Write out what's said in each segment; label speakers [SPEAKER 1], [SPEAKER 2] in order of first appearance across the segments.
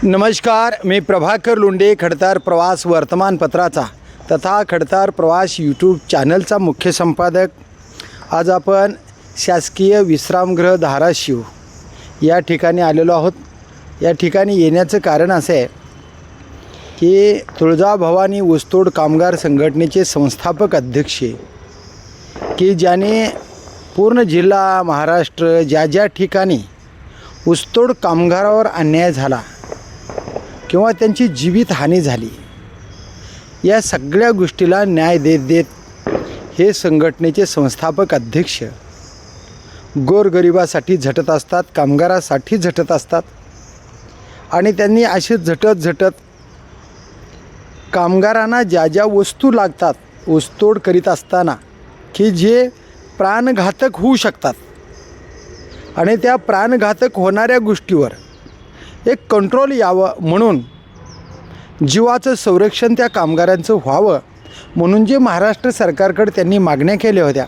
[SPEAKER 1] नमस्कार, मी प्रभाकर लोंढे, खडतार प्रवास वर्तमानपत्राचा तथा खडतार प्रवास यूट्यूब चॅनलचा मुख्य संपादक। आज आपण शासकीय विश्रामगृह धाराशिव या ठिकाणी आलेलो आहोत। या ठिकाणी येण्याचं कारण असं आहे की तुळजाभवानी ऊसतोड कामगार संघटनेचे संस्थापक अध्यक्ष की ज्याने पूर्ण जिल्हा महाराष्ट्र ज्या ठिकाणी ऊसतोड कामगारावर अन्याय झाला किंवा त्यांची जीवितहानी झाली, या सगळ्या गोष्टीला न्याय देत हे संघटनेचे संस्थापक अध्यक्ष गोरगरिबासाठी झटत असतात, कामगारासाठी झटत असतात। आणि त्यांनी असे झटत कामगारांना ज्या वस्तू लागतात ऊसतोड करीत असताना की जे प्राणघातक होऊ शकतात, आणि त्या प्राणघातक होणाऱ्या गोष्टीवर एक कंट्रोल यावं म्हणून जीवाचं संरक्षण त्या कामगारांचं व्हावं म्हणून जे महाराष्ट्र सरकारकडे त्यांनी मागण्या केल्या होत्या,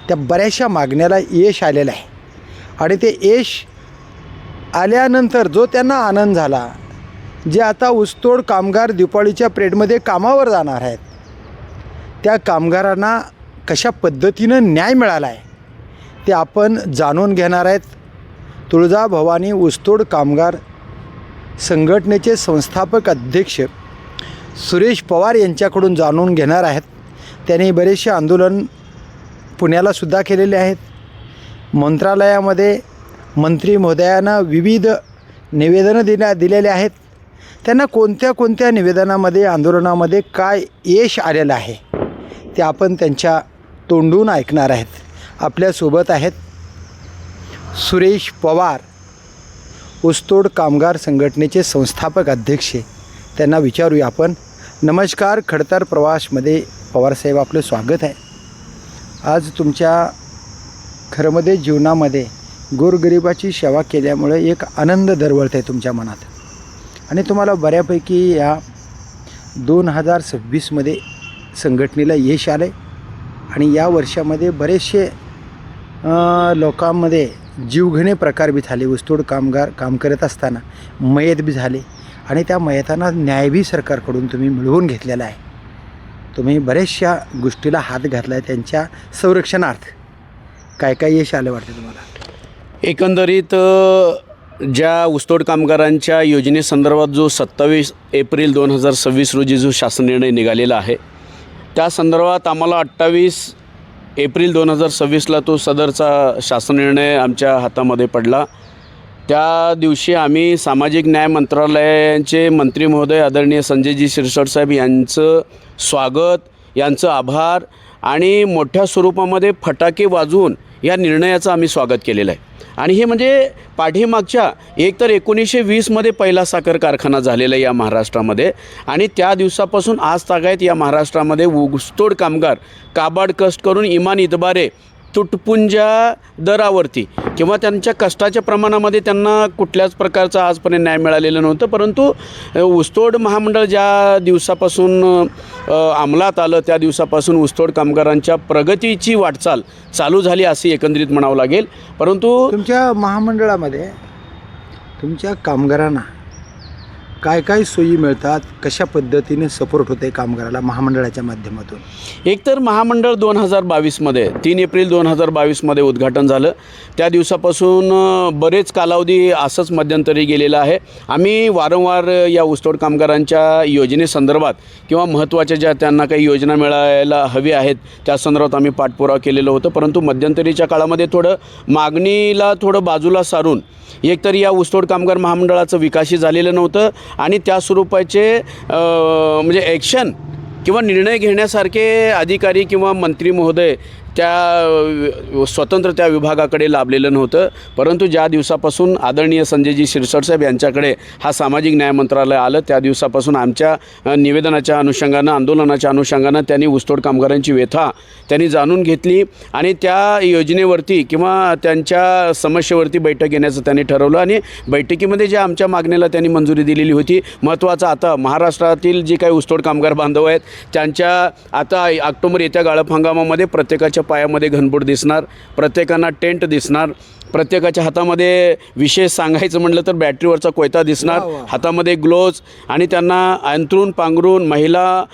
[SPEAKER 1] त्या बऱ्याचशा मागण्याला यश आलेलं आहे। आणि ते यश आल्यानंतर जो त्यांना आनंद झाला, जे आता ऊसतोड कामगार दिपावलीच्या पिरियडमध्ये कामावर जाणार आहेत, त्या कामगारांना कशा पद्धतीनं न्याय मिळाला आहे ते आपण जाणून घेणार आहेत। तुळजाभवानी ऊसतोड कामगार संघटनेचे संस्थापक अध्यक्ष सुरेश पवार यांच्याकडून जाणून घेणार आहेत। त्यांनी बरेचसे आंदोलन पुण्याला सुद्धा केलेले आहेत। मंत्रालयामध्ये मंत्री महोदयांना विविध निवेदनं दिलेले आहेत। त्यांना कोणत्या निवेदनामध्ये आंदोलनामध्ये काय यश आलेलं आहे ते आपण त्यांच्या तोंडून ऐकणार आहेत। आपल्यासोबत आहेत सुरेश पवार, ऊसतोड कामगार संघटनेचे संस्थापक अध्यक्ष। त्यांना विचारूया आपण। नमस्कार, खडतार प्रवासमध्ये पवारसाहेब आपलं स्वागत आहे। आज तुमच्या खरंमध्ये जीवनामध्ये गोरगरिबाची सेवा केल्यामुळे एक आनंद दरवळत आहे तुमच्या मनात, आणि तुम्हाला बऱ्यापैकी या 2026मध्ये संघटनेला यश आलं आहे। आणि या वर्षामध्ये बरेचसे लोकांमध्ये जीवघेणे प्रकार बी झाले। ऊसतोड कामगार काम करत असताना मयत बी झाले, आणि त्या मयतांना न्याय बी सरकारकडून तुम्ही मिळवून घेतलेला आहे। तुम्ही बऱ्याचशा गोष्टीला हात घातला आहे त्यांच्या संरक्षणार्थ। काय यश आलं वाटतं तुम्हाला?
[SPEAKER 2] एकंदरीत ज्या ऊसतोड कामगारांच्या योजनेसंदर्भात जो 27 एप्रिल 2026 रोजी जो शासन निर्णय निघालेला आहे, त्या संदर्भात आम्हाला 28 एप्रिल 2026ला तो सदरचा शासन निर्णय आमच्या हातामध्ये पडला। त्या दिवशी आम्ही सामाजिक न्याय मंत्रालयाचे मंत्री महोदय आदरणीय संजयजी शिरसाट साहेब यांचं स्वागत, यांचं आभार आणि मोठ्या स्वरूपामध्ये फटाके वाजवून या निर्णयाचं आम्ही स्वागत केलेलं आहे। आणि हे म्हणजे पाठीमागच्या एकतर 1920मध्ये पहिला साखर कारखाना झालेला या महाराष्ट्रामध्ये, आणि त्या दिवसापासून आज तागायत या महाराष्ट्रामध्ये ऊसतोड कामगार काबाड कष्ट करून इमान इतबारे तुटपुंजा दरावरती किंवा त्यांच्या कष्टाच्या प्रमाणामध्ये त्यांना कुठल्याच प्रकारचा आजपर्यंत न्याय मिळालेला नव्हतं। परंतु ऊसतोड महामंडळ ज्या दिवसापासून अंमलात आलं त्या दिवसापासून ऊसतोड कामगारांच्या प्रगतीची वाटचाल चालू झाली असे एकंदरीत म्हणावं लागेल। परंतु
[SPEAKER 1] तुमच्या महामंडळामध्ये तुमच्या कामगारांना काय सोयी मिळतात, कशा पद्धतीने सपोर्ट होते कामगाराला महामंडळाच्या माध्यमातून?
[SPEAKER 2] एकतर महामंडळ 2022मध्ये 3 एप्रिल 2022मध्ये उद्घाटन झालं। त्या दिवसापासून बरेच कालावधी असंच मध्यंतरी गेलेला आहे। आम्ही वारंवार या ऊसतोड कामगारांच्या योजनेसंदर्भात किंवा महत्त्वाच्या ज्या त्यांना काही योजना मिळायला हवी आहेत त्या संदर्भात आम्ही पाठपुरावा केलेलं होतं। परंतु मध्यंतरीच्या काळामध्ये मागणीला बाजूला सारून एकतर या ऊसतोड कामगार महामंडळाचं विकासही झालेलं नव्हतं, आणि त्या स्वरूपाचे म्हणजे ॲक्शन किंवा निर्णय घेण्यासारखे अधिकारी किंवा मंत्री महोदय त्या स्वतंत्र त्या विभागाकडे लाभलेलं नव्हतं। परंतु ज्या दिवसापासून आदरणीय संजयजी शिरसाट साहेब यांच्याकडे हा सामाजिक न्याय मंत्रालय आलं त्या दिवसापासून आमच्या निवेदनाच्या अनुषंगानं, आंदोलनाच्या अनुषंगानं त्यांनी ऊसतोड कामगारांची व्यथा त्यांनी जाणून घेतली, आणि त्या योजनेवरती किंवा त्यांच्या समस्येवरती बैठक घेण्याचं त्यांनी ठरवलं। आणि बैठकीमध्ये ज्या आमच्या मागणीला त्यांनी मंजुरी दिलेली होती, महत्त्वाचं आता महाराष्ट्रातील जे काही ऊसतोड कामगार बांधव आहेत त्यांच्या आता ऑक्टोबर येत्या गाळप हंगामामध्ये प्रत्येकाच्या पायामध्ये घनबूट दिसणार, प्रत्येकांना टेंट दिसणार, प्रत्येकाच्या हातामध्ये विशेष सांगायचं म्हटलं तर बॅटरीवरचा कोयता दिसणार,
[SPEAKER 1] वा, वा, वा.
[SPEAKER 2] हातामध्ये ग्लोव्ज आणि त्यांना अंथरूण पांघरून महिला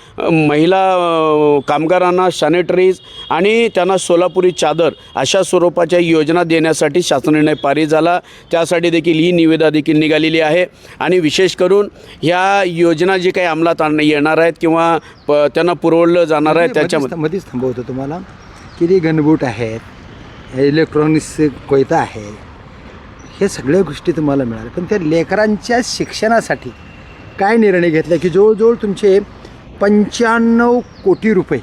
[SPEAKER 2] कामगारांना सॅनिटरीज आणि त्यांना सोलापुरी चादर अशा स्वरूपाच्या योजना देण्यासाठी शासन निर्णय पारित झाला. त्यासाठी देखील ही निविदा देखील निघालेली आहे आणि विशेष करून ह्या योजना जी काही अंमलात येणार आहेत किंवा त्यांना पुरवलं जाणार आहे त्याच्यामध्ये
[SPEAKER 1] मध्येच थांबवतो तुम्हाला. किती गनबूट आहेत, इलेक्ट्रॉनिक्स कोयता आहे, हे सगळ्या गोष्टी तुम्हाला मिळाल्या. पण त्या लेकरांच्या शिक्षणासाठी काय निर्णय घेतला की जवळजवळ तुमचे 95 कोटी रुपये,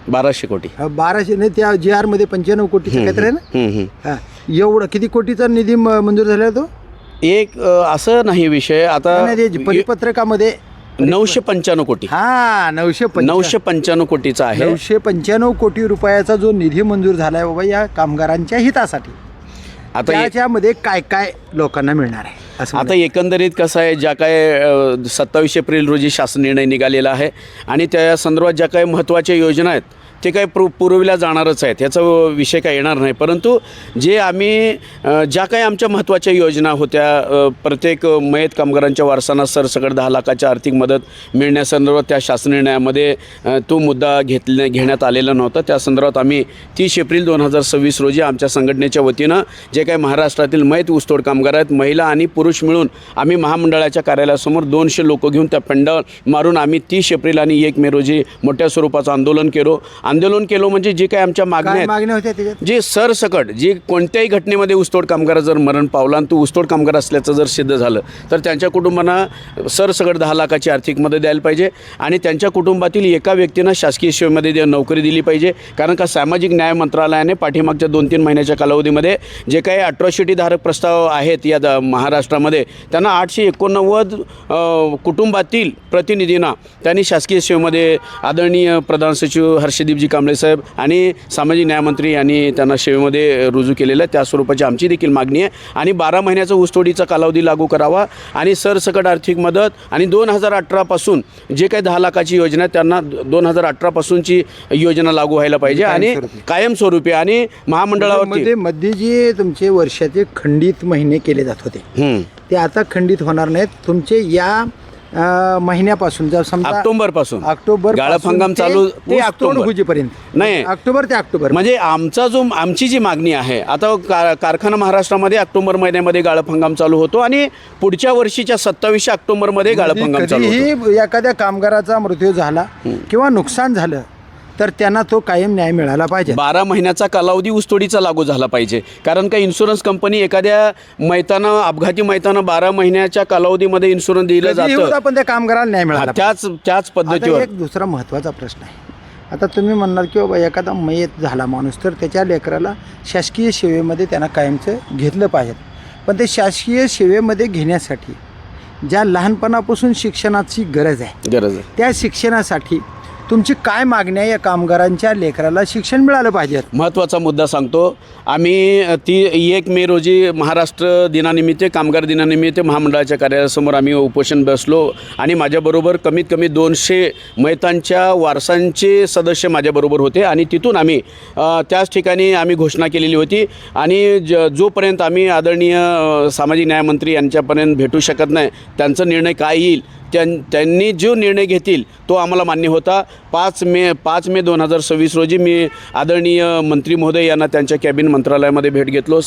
[SPEAKER 2] 1200 कोटी
[SPEAKER 1] 1200 नाही त्या जी आरमध्ये 95 कोटीचं काहीतरी आहे ना. हां, एवढं किती कोटीचा निधी मंजूर झाला तो?
[SPEAKER 2] एक असं नाही विषय आता
[SPEAKER 1] परिपत्रकामध्ये
[SPEAKER 2] 995 कोटी.
[SPEAKER 1] हा
[SPEAKER 2] 995 कोटीचा आहे.
[SPEAKER 1] 995 कोटी रुपयाचा जो निधी मंजूर झाला आहे बाबा या कामगारांच्या हितासाठी,
[SPEAKER 2] आता
[SPEAKER 1] त्याच्यामध्ये काय काय लोकांना मिळणार आहे असं
[SPEAKER 2] आता एकंदरीत कसं आहे, ज्या काय 27 एप्रिल रोजी शासन निर्णय निघालेला आहे आणि त्या संदर्भात ज्या काही महत्त्वाच्या योजना आहेत ते काय पुरविल्या जाणारच आहेत, ह्याचा विषय काय येणार नाही. परंतु जे आम्ही ज्या काही आमच्या महत्त्वाच्या योजना होत्या, प्रत्येक मयत कामगारांच्या वारसांना सरसकट 10 लाखाच्या आर्थिक मदत मिळण्यासंदर्भात त्या शासन निर्णयामध्ये तो मुद्दा घेण्यात आलेला नव्हता. त्या संदर्भात आम्ही 30 एप्रिल 2026 रोजी आमच्या संघटनेच्या वतीनं जे काही महाराष्ट्रातील मयत ऊसतोड कामगार आहेत, महिला आणि पुरुष मिळून आम्ही महामंडळाच्या कार्यालयासमोर 200 लोक घेऊन त्या पेंडॉल मारून आम्ही 30 एप्रिल आणि 1 मे रोजी मोठ्या स्वरूपाचं आंदोलन केलो. म्हणजे जे काही आमच्या
[SPEAKER 1] मागण्या होत्या त्याच्यात,
[SPEAKER 2] जे सरसकट जी कोणत्याही घटनेमध्ये ऊसतोड कामगार जर मरण पावला आणि तो ऊसतोड कामगार असल्याचं जर सिद्ध झालं तर त्यांच्या कुटुंबांना सरसकट 10 लाखाची आर्थिक मदत द्यायला पाहिजे आणि त्यांच्या कुटुंबातील एका व्यक्तीनं शासकीय सेवेमध्ये नोकरी दिली पाहिजे. कारण का सामाजिक न्याय मंत्रालयाने पाठीमागच्या 2-3 महिन्याच्या कालावधीमध्ये जे काही अॅट्रॉसिटीधारक प्रस्ताव आहेत या महाराष्ट्रामध्ये त्यांना 889 कुटुंबातील प्रतिनिधींना त्यांनी शासकीय सेवेमध्ये आदरणीय प्रधान सचिव हर्षदीपजी कांबळे साहेब आणि सामाजिक न्यायमंत्री यांनी त्यांना सेवेमध्ये रुजू केलेलं आहे. त्या स्वरूपाची आमची देखील मागणी आहे आणि 12 महिन्याचा ऊसतोडीचा कालावधी लागू करावा आणि सरसकट आर्थिक मदत आणि 2018 पासून जे काही 10 लाखाची योजना आहे त्यांना 2018 पासूनची योजना लागू व्हायला पाहिजे आणि कायमस्वरूपी आणि महामंडळावरती
[SPEAKER 1] मध्ये जे तुमचे वर्षाचे खंडित महिने केले जात होते ते आता खंडित होणार नाहीत. तुमचे या महिन्यापासून जर समजा ऑक्टोबर
[SPEAKER 2] गाळप हंगाम चालू ते ऑक्टोबर
[SPEAKER 1] होईपर्यंत
[SPEAKER 2] नाही,
[SPEAKER 1] ऑक्टोबर ते ऑक्टोबर
[SPEAKER 2] म्हणजे आमची जी मागणी आहे आता कारखाना महाराष्ट्रामध्ये ऑक्टोबर महिन्यामध्ये गाळप हंगाम चालू होतो आणि पुढच्या वर्षीच्या 27 ऑक्टोबरमध्ये गाळप हंगाम चालू होतो.
[SPEAKER 1] एखाद्या कामगाराचा मृत्यू झाला किंवा नुकसान झालं तर त्यांना तो कायम न्याय मिळाला पाहिजे.
[SPEAKER 2] 12 महिन्याचा कालावधी ऊसतोडीचा लागू झाला पाहिजे. कारण का इन्शुरन्स कंपनी एखाद्या मैतानं अपघाती मैतानं 12 महिन्याच्या कालावधीमध्ये इन्शुरन्स दिलं जातं,
[SPEAKER 1] पण त्या कामगाराला न्याय मिळाला.
[SPEAKER 2] त्याच पद्धतीवर
[SPEAKER 1] एक दुसरा महत्त्वाचा प्रश्न आहे. आता तुम्ही म्हणणार की बाबा एखादा मयत झाला माणूस तर त्याच्या लेकराला शासकीय सेवेमध्ये त्यांना कायमचं घेतलं पाहिजे. पण ते शासकीय सेवेमध्ये घेण्यासाठी ज्या लहानपणापासून शिक्षणाची गरज आहे त्या शिक्षणासाठी तुमची काय मागणी आहे? या कामगारांच्या लेकराला शिक्षण मिळालं पाहिजे.
[SPEAKER 2] महत्त्वाचा मुद्दा सांगतो. आम्ही 1 मे रोजी महाराष्ट्र दिनानिमित्त कामगार दिनानिमित्त महामंडळाच्या कार्यालयासमोर आम्ही उपोषण बसलो आणि माझ्याबरोबर कमीत कमी 200 मयतांच्या वारसांचे सदस्य माझ्याबरोबर होते आणि तिथून आम्ही त्याच ठिकाणी आम्ही घोषणा केलेली होती आणि जोपर्यंत आम्ही आदरणीय सामाजिक न्यायमंत्री यांच्यापर्यंत भेटू शकत नाही त्यांचा निर्णय काय येईल त्यांनी जो निर्णय घेतील तो आम्हाला मान्य होता. 5 मे 2026 रोजी मी आदरणीय मंत्री महोदय यांना त्यांच्या कॅबिन मंत्रालयामध्ये भेट घेतलो.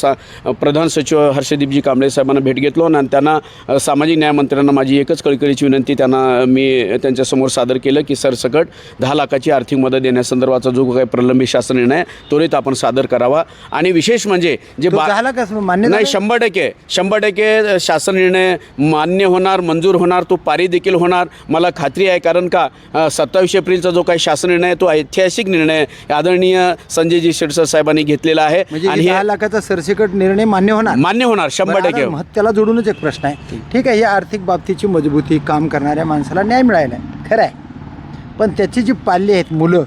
[SPEAKER 2] प्रधान सचिव हर्षदीपजी कांबळे साहेबांना भेट घेतलो आणि त्यांना सामाजिक न्यायमंत्र्यांना माझी एकच कळकळीची विनंती त्यांना मी त्यांच्यासमोर सादर केलं की सरसकट 10 लाखाची आर्थिक मदत देण्यासंदर्भाचा जो काही प्रलंबित शासन निर्णय त्वरित आपण सादर करावा आणि विशेष म्हणजे जे
[SPEAKER 1] मान्य
[SPEAKER 2] नाही 100% शासन निर्णय मान्य होणार, मंजूर होणार, तो पारित देखील होणार मला खात्री आहे. कारण का 27 एप्रिलचा जो काही शासन निर्णय आहे तो ऐतिहासिक निर्णय आदरणीय संजयजी शिरसाट साहेबांनी घेतलेला आहे
[SPEAKER 1] आणि 10 लाखाचा सरसकट निर्णय मान्य होणार
[SPEAKER 2] 100%.
[SPEAKER 1] त्याला जोडूनच एक प्रश्न आहे. ठीक आहे, ही आर्थिक बाबतीची मजबूती काम करणाऱ्या माणसाला न्याय मिळायला खरं आहे. पण त्याची जी पाल्य आहेत मुलं,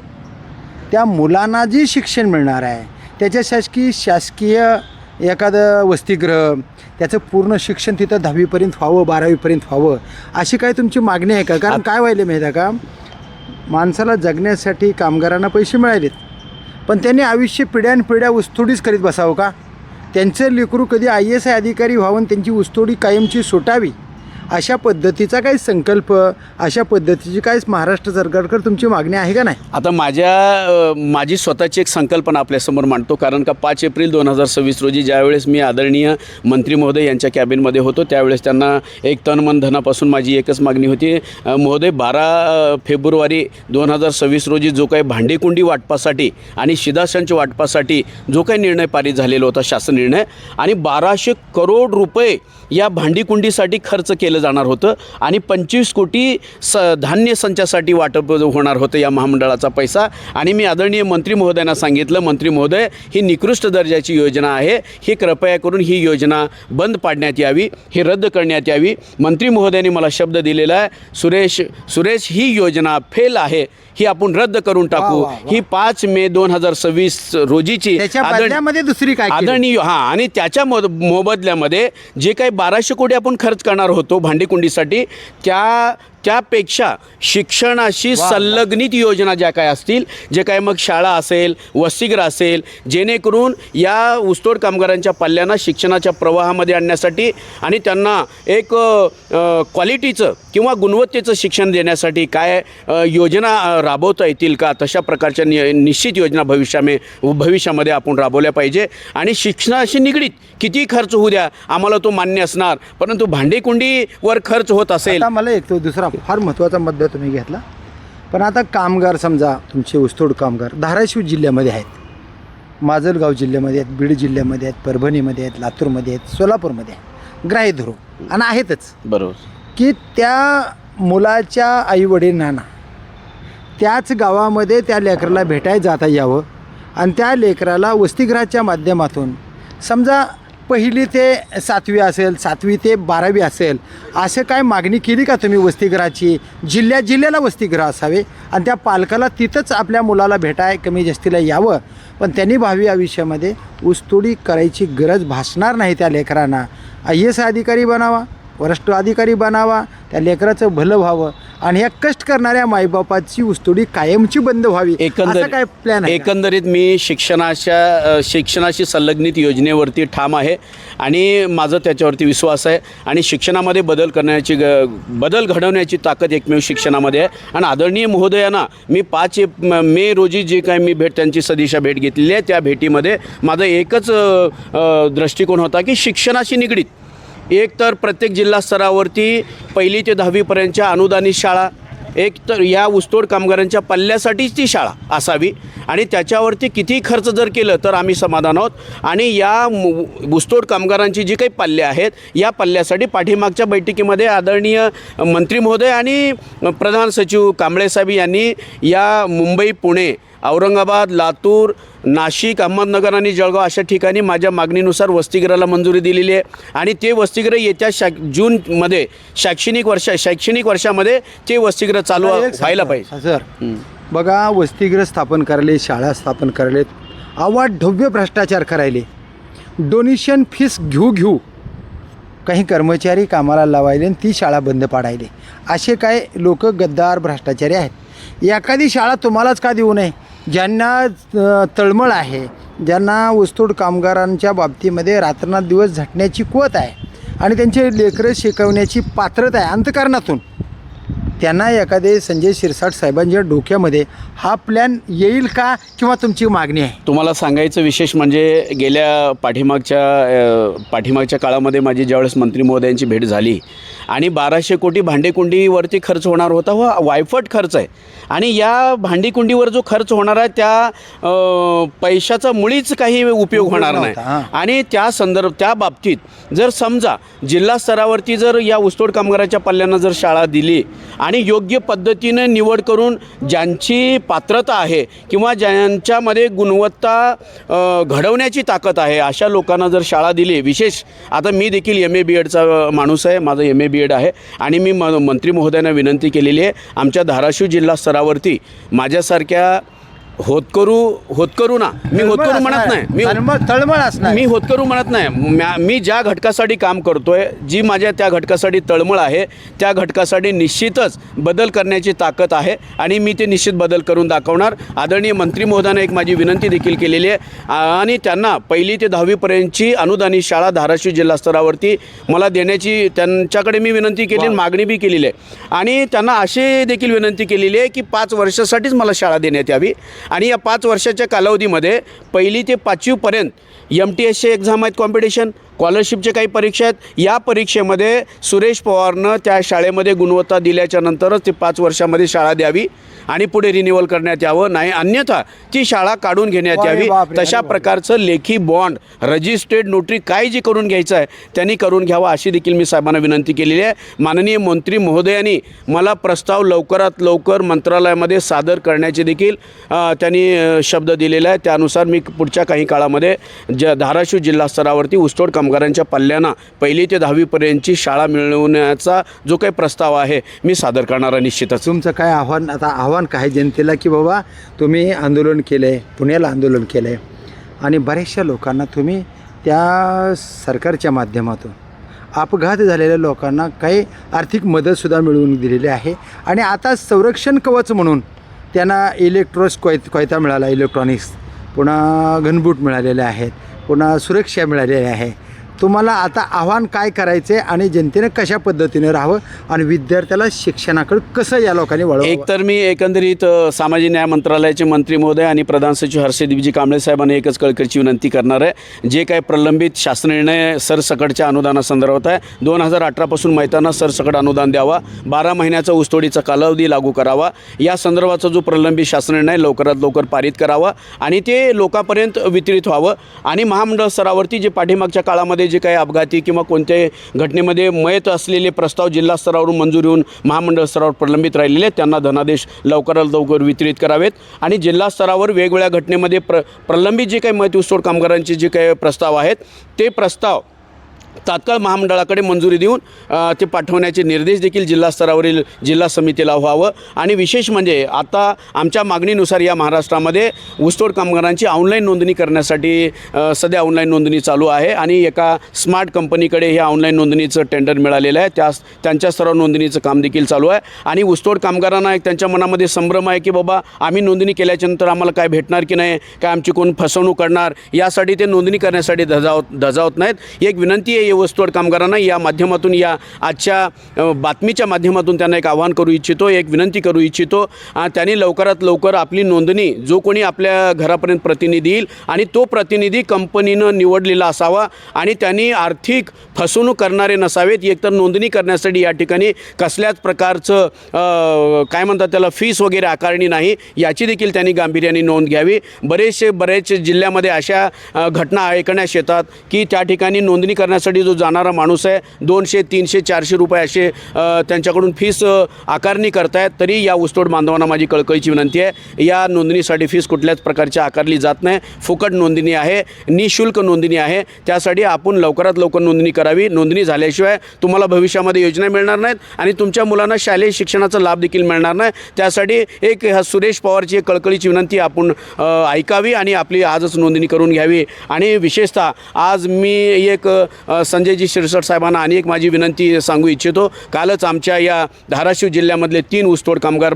[SPEAKER 1] त्या मुलांना जी शिक्षण मिळणार आहे त्याच्यासाठी शासकीय एखादं वसतिगृह त्याचं पूर्ण शिक्षण तिथं 10वीपर्यंत व्हावं, 12वीपर्यंत व्हावं अशी काय तुमची मागणी आहे का? कारण काय व्हायला माहीत आहे का, माणसाला जगण्यासाठी कामगारांना पैसे मिळालेत पण त्यांनी आयुष्य पिढ्यानपिढ्या ऊसतोडीच करीत बसावं का? त्यांचं लेकरू कधी IAS अधिकारी व्हावं आणि त्यांची ऊसतोडी कायमची सुटावी अशा पद्धतीचा काही संकल्प, अशा पद्धतीची काय महाराष्ट्र सरकारकडे तुमची मागणी आहे का नाही?
[SPEAKER 2] आता माझी स्वतःची एक संकल्पना आपल्यासमोर मांडतो. कारण का 5 एप्रिल 2026 रोजी ज्यावेळेस मी आदरणीय मंत्री महोदय यांच्या कॅबिनमध्ये होतो त्यावेळेस त्यांना एक तन मन धनापासून माझी एकच मागणी होती, महोदय 12 फेब्रुवारी 2026 रोजी जो काही भांडेकुंडी वाटपासाठी आणि शिधाशंच वाटपासाठी जो काही निर्णय पारित झालेला होता, शासन निर्णय, आणि 1200 करोड रुपये या भांडीकुंडीसाठी खर्च केलं जाणार होतं आणि 25 कोटी धान्य संचासाठी वाटप होणार होतं या महामंडळाचा पैसा. आणि मी आदरणीय मंत्री महोदयांना सांगितलं, मंत्री महोदय ही निकृष्ट दर्जाची योजना आहे, ही कृपया करून ही योजना बंद पाडण्यात यावी, ही रद्द करण्यात यावी. मंत्री महोदयांनी मला शब्द दिलेला आहे, सुरेश ही योजना फेल आहे, ही आपण रद्द करून टाकू. ही 5 मे 2026 रोजीची
[SPEAKER 1] दुसरी काय
[SPEAKER 2] आदरणीय आणि त्याच्या मोबदल्यामध्ये जे काही 1200 कोटी आपण खर्च करणार होतो भांडीकुंडीसाठी त्यापेक्षा शिक्षणाशी संलग्नित योजना ज्या काय असतील, जे काय मग शाळा असेल, वसतिगृह असेल, जेणेकरून या ऊसतोड कामगारांच्या पल्ल्यांना शिक्षणाच्या प्रवाहामध्ये आणण्यासाठी आणि त्यांना एक क्वालिटीचं किंवा गुणवत्तेचं शिक्षण देण्यासाठी काय योजना राबवता येतील का, तशा प्रकारच्या निश्चित योजना भविष्यामध्ये आपण राबवल्या पाहिजे. आणि शिक्षणाशी निगडीत किती खर्च होऊ द्या आम्हाला तो मान्य असणार, परंतु भांडेकुंडीवर खर्च होत असेल.
[SPEAKER 1] मला एक तो दुसरा फार महत्त्वाचा मुद्दा तुम्ही घेतला. पण आता कामगार समजा तुमचे ऊसतोड कामगार धाराशिव जिल्ह्यामध्ये आहेत, माजलगाव जिल्ह्यामध्ये आहेत, बीड जिल्ह्यामध्ये आहेत, परभणीमध्ये आहेत, लातूरमध्ये आहेत, सोलापूरमध्ये आहेत, ग्राह्य धरू आणि आहेतच.
[SPEAKER 2] बरोबर
[SPEAKER 1] की त्या मुलाच्या आईवडिलांना त्याच गावामध्ये त्या लेकराला भेटायला जाता यावं आणि त्या लेकराला वसतिगृहाच्या माध्यमातून समजा 1ली ते 7वी असेल, 7वी ते 12वी असेल, असं काय मागणी केली का तुम्ही वसतिगृहाची? जिल्ह्याला वसतिगृह असावे आणि त्या पालकाला तिथंच आपल्या मुलाला भेटाय कमी जास्तीला यावं, पण त्यांनी भावी आयुष्यामध्ये ऊसतोडी करायची गरज भासणार नाही. त्या लेकरांना IAS अधिकारी बनावा, वरिष्ठ अधिकारी बनावा, त्या लेकराचं भलं व्हावं आणि ह्या कष्ट करणाऱ्या माईबापाची ऊसतोडी कायमची बंद व्हावी, असं काय प्लॅन आहे?
[SPEAKER 2] एकंदरीत मी शिक्षणाशी संलग्नित योजनेवरती ठाम आहे आणि माझं त्याच्यावरती विश्वास आहे. आणि शिक्षणामध्ये बदल घडवण्याची ताकद एकमेव शिक्षणामध्ये आहे. आणि आदरणीय महोदयांना मी 5 मे रोजी जे काय मी त्यांची सदिच्छा भेट घेतलेली आहे, त्या भेटीमध्ये माझा एकच दृष्टिकोन होता की शिक्षणाशी निगडीत एक तर प्रत्येक जिल्हा स्तरावरती 1ली ते 10वीपर्यंतच्या अनुदानित शाळा, एक तर या ऊसतोड कामगारांच्या पल्ल्यासाठीच ती शाळा असावी आणि त्याच्यावरती किती खर्च जर केलं तर आम्ही समाधान आहोत. आणि या ऊसतोड कामगारांची जी काही पल्ले आहेत, या पल्ल्यासाठी पाठीमागच्या बैठकीमध्ये आदरणीय मंत्री महोदय आणि प्रधान सचिव कांबळे साहेब यांनी या मुंबई, पुणे, औरंगाबाद, लातूर, नाशिक, अहमदनगर आणि जळगाव अशा ठिकाणी माझ्या मागणीनुसार वसतिगृहाला मंजुरी दिलेली आहे. आणि ते वसतिगृह येत्या जूनमध्ये शैक्षणिक वर्षामध्ये ते वसतिगृह चालू व्हायला पाहिजे.
[SPEAKER 1] सर बघा, वसतिगृह स्थापन करायले, शाळा स्थापन करायले, अवाढव्य भ्रष्टाचार करायले, डोनेशन फीस घेऊ काही कर्मचारी कामाला लावायले आणि ती शाळा बंद पाडायले, असे काय लोक गद्दार भ्रष्टाचारी आहेत. एखादी शाळा तुम्हालाच का देऊ नये? ज्यांना तळमळ आहे, ज्यांना ऊसतोड कामगारांच्या बाबतीमध्ये रात्रंदिवस झटण्याची कुवत आहे आणि त्यांचे लेकरं शिकवण्याची पात्रता आहे अंतःकरणातून, त्यांना एखादे संजय शिरसाट साहेबांच्या डोक्यामध्ये हा प्लॅन येईल का किंवा तुमची मागणी आहे?
[SPEAKER 2] तुम्हाला सांगायचं विशेष म्हणजे गेल्या पाठीमागच्या काळामध्ये माझी ज्यावेळेस मंत्री महोदयांची भेट झाली आणि 1200 कोटी भांडेकुंडीवरती खर्च होणार होता, व वायफट खर्च आहे. आणि या भांडीकुंडीवर जो खर्च होणार आहे त्या पैशाचा मुळीच काही उपयोग होणार नाही. आणि त्या बाबतीत जर समजा जिल्हा स्तरावरती जर या ऊसतोड कामगाराच्या पल्ल्यांना जर शाळा दिली आणि योग्य पद्धतीने निवड करून ज्यांची पात्रता आहे किंवा ज्यांच्यामध्ये गुणवत्ता घडवण्याची ताकद आहे अशा लोकांना जर शाळा दिली, विशेष आता मी देखील MA BEdचा माणूस आहे, माझं MA BEd आहे आणि मी मंत्री महोदयांना विनंती केलेली आहे, आमच्या धाराशिव जिल्हा स्तरावरती माझ्यासारख्या होतकरू ना, मी होतकरू म्हणत नाही,
[SPEAKER 1] तळमळ असणार.
[SPEAKER 2] मी होतकरू म्हणत नाही. मी ज्या घटकासाठी काम करतोय, जी माझ्या त्या घटकासाठी तळमळ आहे, त्या घटकासाठी निश्चितच बदल करण्याची ताकद आहे आणि मी ते निश्चित बदल करून दाखवणार. आदरणीय मंत्री महोदयांना एक माझी विनंती देखील केलेली आहे आणि त्यांना 1ली ते 10वीपर्यंतची अनुदानित शाळा धाराशिव जिल्हा स्तरावरती मला देण्याची त्यांच्याकडे मी विनंती केली, मागणी बी केलेली आहे आणि त्यांना अशी देखील विनंती केलेली आहे की 5 वर्षासाठीच मला शाळा देण्यात यावी आणि या 5 वर्षाच्या कालावधीमध्ये 1ली ते 5वीपर्यंत MTSचे एक्झाम आहेत, कॉम्पिटिशन, स्कॉलरशिपचे काही परीक्षा आहेत. या परीक्षेमध्ये सुरेश पवारनं त्या शाळेमध्ये गुणवत्ता दिल्याच्या नंतरच ते 5 वर्षामध्ये शाळा द्यावी आणि पुढे रिन्युअल करण्यात यावं, नाही अन्यथा ती शाळा काढून घेण्यात यावी. तशा प्रकारचं लेखी बॉन्ड, रजिस्ट्रेड नोटरी काय जे करून घ्यायचं आहे त्यांनी करून घ्यावं अशी देखील मी साहेबांना विनंती केलेली आहे. माननीय मंत्री महोदयांनी मला प्रस्ताव लवकरात लवकर मंत्रालयामध्ये सादर करण्याचे देखील त्यांनी शब्द दिलेला आहे. त्यानुसार मी पुढच्या काही काळामध्ये धाराशिव जिल्हा स्तरावरती ऊसतोड कामगारांच्या पल्ल्यांना 1ली ते 10वीपर्यंतची शाळा मिळवण्याचा जो काही प्रस्ताव आहे मी सादर करणारा निश्चितच.
[SPEAKER 1] तुमचं काय आव्हान काय जनतेला, की बाबा तुम्ही आंदोलन केलं आहे, पुण्याला आंदोलन केलं आहे आणि बऱ्याचशा लोकांना तुम्ही त्या सरकारच्या माध्यमातून अपघात झालेल्या लोकांना काही आर्थिक मदतसुद्धा मिळवून दिलेली आहे आणि आता संरक्षण कवच म्हणून त्यांना कोयता मिळाला, इलेक्ट्रॉनिक्स, पुन्हा घनबूट मिळालेले आहेत, पुन्हा सुरक्षा मिळालेली आहे. तुम्हाला आता आव्हान काय करायचं आहे आणि जनतेने कशा पद्धतीने राहावं आणि विद्यार्थ्याला शिक्षणाकडे कसं या लोकांनी वळवावं?
[SPEAKER 2] एक तर मी एकंदरीत सामाजिक न्याय मंत्रालयाचे मंत्री महोदय आणि प्रधान सचिव हर्षदीपजी कांबळे साहेबांना एकच कळकळीची विनंती करणार आहे. जे काही प्रलंबित शासन निर्णय सरसकटच्या अनुदानासंदर्भात आहे, 2018पासून मैताना सरसकट अनुदान द्यावा, 12 महिन्याचा ऊसतोडीचा कालावधी लागू करावा, या संदर्भाचा जो प्रलंबित शासन निर्णय लवकरात लवकर पारित करावा आणि ते लोकांपर्यंत वितरित व्हावं आणि महामंडळ स्तरावरती जे पाठीमागच्या काळामध्ये जे काही अपघाती किंवा कोणत्याही घटनेमध्ये मयत असलेले प्रस्ताव जिल्हा स्तरावरून मंजूर होऊन महामंडळ स्तरावर प्रलंबित राहिलेले त्यांना धनादेश लवकरात लवकर वितरित करावेत आणि जिल्हा स्तरावर वेगवेगळ्या घटनेमध्ये प्रलंबित जे काही मयत ऊसतोड कामगारांचे जे काही प्रस्ताव आहेत ते प्रस्ताव तात्काळ महामंडळाकडे मंजुरी देऊन ते पाठवण्याचे निर्देश देखील जिल्हा स्तरावरील जिल्हा समितीला व्हावं आणि विशेष म्हणजे आता आमच्या मागणीनुसार या महाराष्ट्रामध्ये ऊसतोड कामगारांची ऑनलाईन नोंदणी करण्यासाठी सध्या ऑनलाईन नोंदणी चालू आहे आणि एका स्मार्ट कंपनीकडे हे ऑनलाईन नोंदणीचं टेंडर मिळालेलं आहे. त्यांच्या स्तरावर नोंदणीचं काम देखील चालू आहे आणि ऊसतोड कामगारांना एक त्यांच्या मनामध्ये संभ्रम आहे की बाबा आम्ही नोंदणी केल्याच्यानंतर आम्हाला काय भेटणार की नाही, काय आमची कोण फसवणूक करणार, यासाठी ते नोंदणी करण्यासाठी धजावत नाहीत. एक विनंती आहे ऊसतोड कामगारांना या माध्यमातून, या आजच्या बातमीच्या माध्यमातून त्यांना एक आवाहन करू इच्छितो, एक विनंती करू इच्छितो. त्यांनी लवकरात लवकर आपली नोंदणी, जो कोणी आपल्या घरापर्यंत प्रतिनिधी येईल आणि तो प्रतिनिधी कंपनीनं निवडलेला असावा आणि त्यांनी आर्थिक फसवणूक करणारे नसावेत. एकतर नोंदणी करण्यासाठी या ठिकाणी कसल्याच प्रकारचं काय म्हणतात त्याला फीस वगैरे आकारणी नाही, याची देखील त्यांनी गांभीर्याने नोंद घ्यावी. बरेच जिल्ह्यामध्ये अशा घटना ऐकण्यास येतात की त्या ठिकाणी नोंदणी करण्यासाठी जो जाणारा माणूस आहे 200, 300, 400 रुपये असे त्यांच्याकडून फीस आकारणी करतायत. तरी या ऊसतोड बांधवांना माझी कळकळीची विनंती आहे, या नोंदणीसाठी फीस कुठल्याच प्रकारची आकारली जात नाही. फुकट नोंदणी आहे, निःशुल्क नोंदणी आहे. त्यासाठी आपण लवकरात लवकर नोंदणी करावी. नोंदणी झाल्याशिवाय तुम्हाला भविष्यामध्ये योजना मिळणार नाहीत आणि तुमच्या मुलांना शालेय शिक्षणाचा लाभ देखील मिळणार नाही. त्यासाठी एक सुरेश पवारची एक कळकळीची विनंती आपण ऐकावी आणि आपली आजच नोंदणी करून घ्यावी. आणि विशेषतः आज मी एक संजयजी शिरसट साहेबांना आणि एक माझी विनंती सांगू इच्छितो. कालच आमच्या या धाराशिव जिल्ह्यामधले 3 ऊसतोड कामगार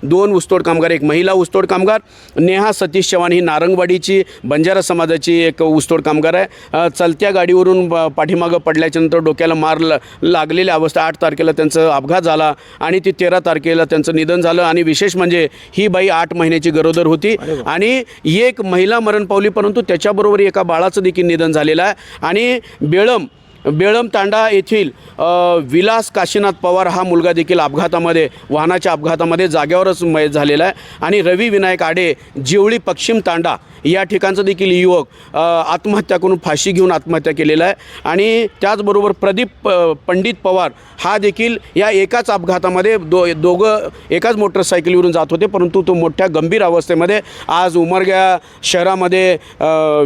[SPEAKER 2] 2 ऊसतोड कामगार, एक महिला ऊसतोड कामगार नेहा सतीश चव्हाण, ही नारंगवाडीची बंजारा समाजाची एक ऊसतोड कामगार आहे. चलत्या गाडीवरून पाठीमागं पडल्याच्यानंतर डोक्याला मार लागलेल्या अवस्था 8 तारखेला त्यांचा अपघात झाला आणि ती 13 तारखेला त्यांचं निधन झालं. आणि विशेष म्हणजे ही बाई 8 महिन्याची गरोदर होती आणि एक महिला मरण पावली, परंतु त्याच्याबरोबर एका बाळाचं देखील निधन झालेलं आहे. आणि बेळम तांडा येथील विलास काशीनाथ पवार हा मुलगा देखील वाहनाच्या अपघातामध्ये जाग्यावरच मयत झालेला आहे. आणि रवी विनायक आडे, जिवळी पश्चिम तांडा या ठिकाणचं देखील युवक आत्महत्या करून फाशी घेऊन आत्महत्या केलेला आहे. आणि त्याचबरोबर प्रदीप पंडित पवार हा देखील या एकाच अपघातामध्ये दोघं एकाच मोटरसायकलीवरून जात होते, परंतु तो मोठ्या गंभीर अवस्थेमध्ये आज उमरगा शहरामध्ये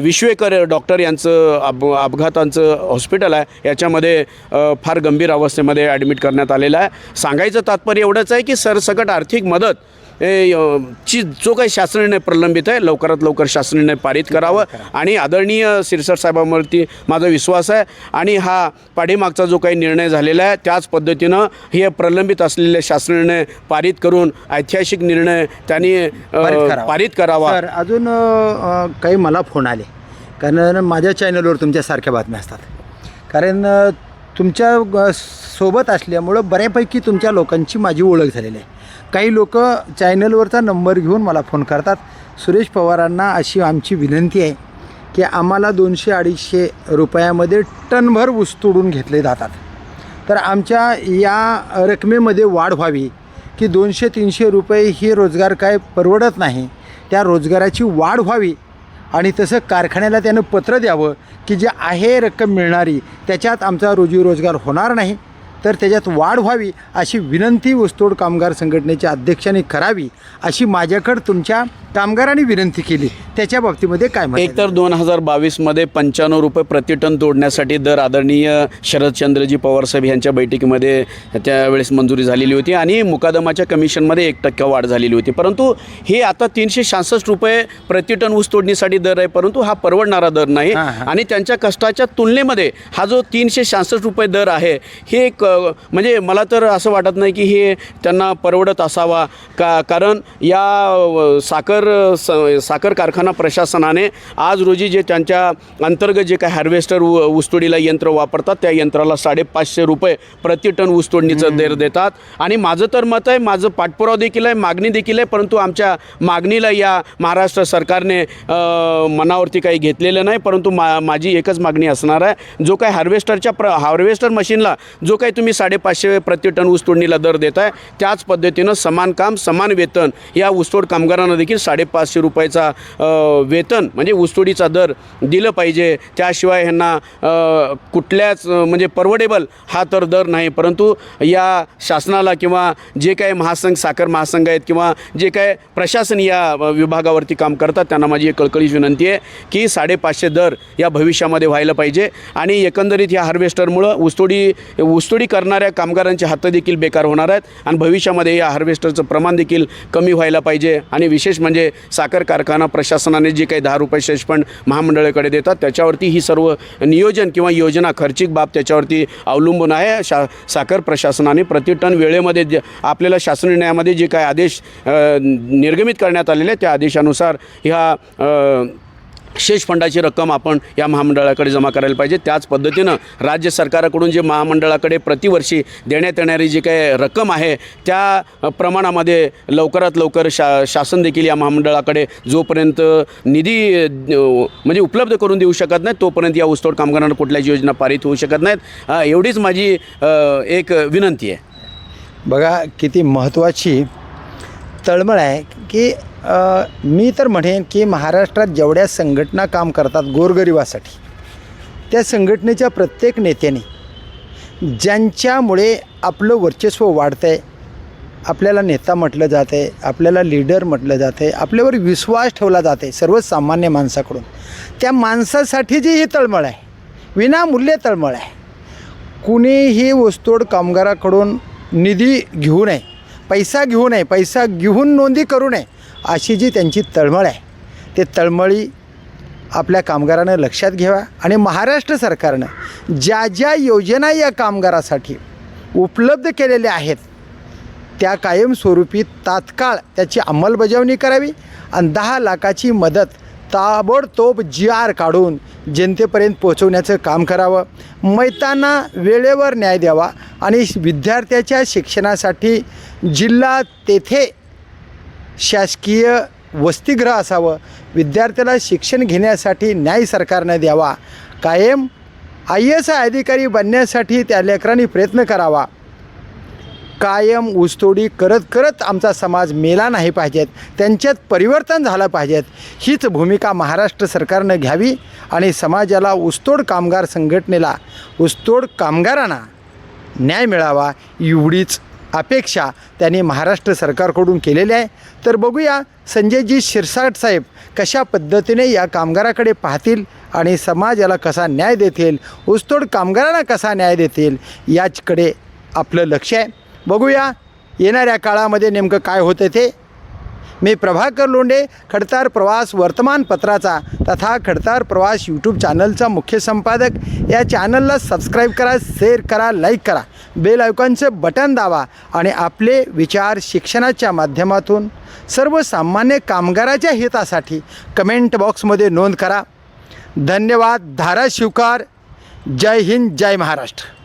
[SPEAKER 2] विश्वेकर डॉक्टर यांचं अपघातांचं हॉस्पिटल आहे, याच्यामध्ये फार गंभीर अवस्थेमध्ये ॲडमिट करण्यात आलेलं आहे. सांगायचं तात्पर्य एवढंच आहे की सरसकट आर्थिक मदत ची जो काही शासन निर्णय प्रलंबित आहे लवकरात लवकर शासन निर्णय पारित करावं आणि आदरणीय शिरसाट साहेबांवरती माझा विश्वास आहे आणि हा पाठीमागचा जो काही निर्णय झालेला आहे त्याच पद्धतीनं हे प्रलंबित असलेले शासन निर्णय पारित करून ऐतिहासिक निर्णय त्यांनी पारित करावा.
[SPEAKER 1] सर अजून काही मला फोन आले कारण माझ्या चॅनलवर तुमच्यासारख्या बातम्या असतात कारण तुमच्या सोबत असल्यामुळं बऱ्यापैकी तुमच्या लोकांची माझी ओळख झालेली आहे. काही लोक चॅनलवरचा नंबर घेऊन मला फोन करतात. सुरेश पवारांना अशी आमची विनंती आहे की आम्हाला 200-250 रुपयामध्ये टनभर ऊस तोडून घेतले जातात तर आमच्या या रकमेमध्ये वाढ व्हावी की 200-300 रुपये ही रोजगार काय परवडत नाही त्या रोजगाराची वाढ व्हावी आणि तसं कारखान्याला त्यानं पत्र द्यावं की जे आहे रक्कम मिळणारी त्याच्यात आमचा रोजीरोजगार होणार नाही तर त्याच्यात वाढ व्हावी अशी विनंती ऊसतोड कामगार संघटनेच्या अध्यक्षांनी करावी अशी माझ्याकडं तुमच्या कामगारांनी विनंती केली. त्याच्या बाबतीमध्ये काय मत?
[SPEAKER 2] एक तर 2022मध्ये 95 रुपये प्रतिटन तोडण्यासाठी दर आदरणीय शरदचंद्रजी पवारसाहेब यांच्या बैठकीमध्ये त्यावेळेस मंजुरी झालेली होती आणि मुकादमाच्या कमिशनमध्ये 1% वाढ झालेली होती. परंतु हे आता 366 रुपये प्रतिटन ऊस तोडणीसाठी दर आहे परंतु हा परवडणारा दर नाही आणि त्यांच्या कष्टाच्या तुलनेमध्ये हा जो 366 रुपये दर आहे हे एक म्हणजे मला तर असं वाटत नाही की हे त्यांना परवडत असावा कारण या साखर कारखाना प्रशासनाने आज रोजी जे त्यांच्या अंतर्गत जे काही हार्वेस्टर ऊसतोडीला यंत्र वापरतात त्या यंत्राला 550 रुपये प्रतिटन ऊसतोडणीचं दर देतात आणि माझं तर मत आहे माझं पाठपुरावा देखील आहे मागणी देखील आहे परंतु आमच्या मागणीला या महाराष्ट्र सरकारने मनावरती काही घेतलेलं नाही परंतु माझी एकच मागणी असणार आहे जो काही हार्वेस्टर मशीनला जो काही तुम्ही 550 प्रतिटन ऊसतोडणीला दर देताय त्याच पद्धतीनं समान काम समान वेतन या ऊसतोड कामगारांना देखील 550 रुपयाचा वेतन म्हणजे ऊसतोडीचा दर दिलं पाहिजे. त्याशिवाय ह्यांना कुठल्याच म्हणजे परवडेबल हा तर दर नाही परंतु या शासनाला किंवा जे काही साखर महासंघ आहेत किंवा जे काय प्रशासन या विभागावरती काम करतात त्यांना माझी एक कळकळीची विनंती आहे की 550 दर या भविष्यामध्ये व्हायला पाहिजे आणि एकंदरीत या हार्वेस्टरमुळं ऊसतोडी करणाऱ्या कामगारांचे हात देखील बेकार होणार आहेत आणि भविष्यामध्ये या हार्वेस्टरचं प्रमाण देखील कमी व्हायला पाहिजे आणि विशेष म्हणजे साखर कारखाना प्रशासनाने जे काही 10 रुपये सेस फंड महामंडळाकडे देतात त्याच्यावरती ही सर्व नियोजन किंवा योजना खर्चिक बाब त्याच्यावरती अवलंबून आहे. साखर प्रशासनाने प्रतिटन वेळेमध्ये आपल्याला शासन निर्णयामध्ये जे काही आदेश निर्गमित करण्यात आलेले त्या आदेशानुसार ह्या शेष फंडाची रक्कम आपण या महामंडळाकडे जमा करायला पाहिजे. त्याच पद्धतीनं राज्य सरकाराकडून जे महामंडळाकडे प्रतिवर्षी देण्यात येणारी जी काही रक्कम आहे त्या प्रमाणामध्ये लवकरात लवकर शासन देखील या महामंडळाकडे जोपर्यंत निधी म्हणजे उपलब्ध करून देऊ शकत नाही तोपर्यंत या ऊसतोड कामगारांना कुठल्याच योजना पारित होऊ शकत नाहीत. एवढीच माझी एक विनंती आहे.
[SPEAKER 1] बघा किती महत्त्वाची तळमळ आहे की मी तर म्हणेन की महाराष्ट्रात जेवढ्या संघटना काम करतात गोरगरिबासाठी त्या संघटनेच्या प्रत्येक नेत्याने ज्यांच्यामुळे आपलं वर्चस्व वाढतं आहे आपल्याला नेता म्हटलं जातं आहे आपल्याला लीडर म्हटलं जातं आहे आपल्यावर विश्वास ठेवला जातं आहे सर्वसामान्य माणसाकडून त्या माणसासाठी जी ही तळमळ आहे विनामूल्य तळमळ आहे. कुणीही ऊसतोड कामगाराकडून निधी घेऊ नये पैसा घेऊ नये पैसा घेऊन नोंदी करू नये अशी जी त्यांची तळमळ आहे ते तळमळी आपल्या कामगारानं लक्षात घ्यावा आणि महाराष्ट्र सरकारनं ज्या ज्या योजना या कामगारासाठी उपलब्ध केलेल्या आहेत त्या कायमस्वरूपी तात्काळ त्याची अंमलबजावणी करावी आणि 10 लाखाची मदत ताबडतोब GR काढून जनतेपर्यंत पोहोचवण्याचं काम करावं. मैतांना वेळेवर न्याय द्यावा आणि विद्यार्थ्याच्या शिक्षणासाठी जिल्हा तेथे शासकीय वसतिगृह असावं. विद्यार्थ्याला शिक्षण घेण्यासाठी न्याय सरकारनं द्यावा. कायम IAS अधिकारी बनण्यासाठी त्या लेकरांनी प्रयत्न करावा. कायम ऊसतोडी करत आमचा समाज मेला नाही पाहिजेत त्यांच्यात परिवर्तन झालं पाहिजेत हीच भूमिका महाराष्ट्र सरकारनं घ्यावी आणि समाजाला ऊसतोड कामगार संघटनेला ऊसतोड कामगारांना न्याय मिळावा एवढीच अपेक्षा त्यांनी महाराष्ट्र सरकारकडून केलेली आहे. तर बघूया संजयजी शिरसाट साहेब कशा पद्धतीने या कामगाराकडे पाहतील आणि समाजाला कसा न्याय देतील ऊसतोड कामगारांना कसा न्याय देतील याचकडे आपलं लक्ष आहे. बघूया येणाऱ्या काळामध्ये नेमकं काय होतं ते मी प्रभाकर लोंढे, खडतार प्रवास वर्तमानपत्राचा तथा खडतार प्रवास यूट्यूब चॅनलचा मुख्य संपादक. या चॅनलला सबस्क्राईब करा, शेअर करा, लाईक करा, बेल आयकॉनचे बटन दाबा आणि आपले विचार शिक्षणाच्या माध्यमातून सर्वसामान्य कामगाराच्या हितासाठी कमेंट बॉक्समध्ये नोंद करा. धन्यवाद. धाराशिवकार. जय हिंद, जय महाराष्ट्र.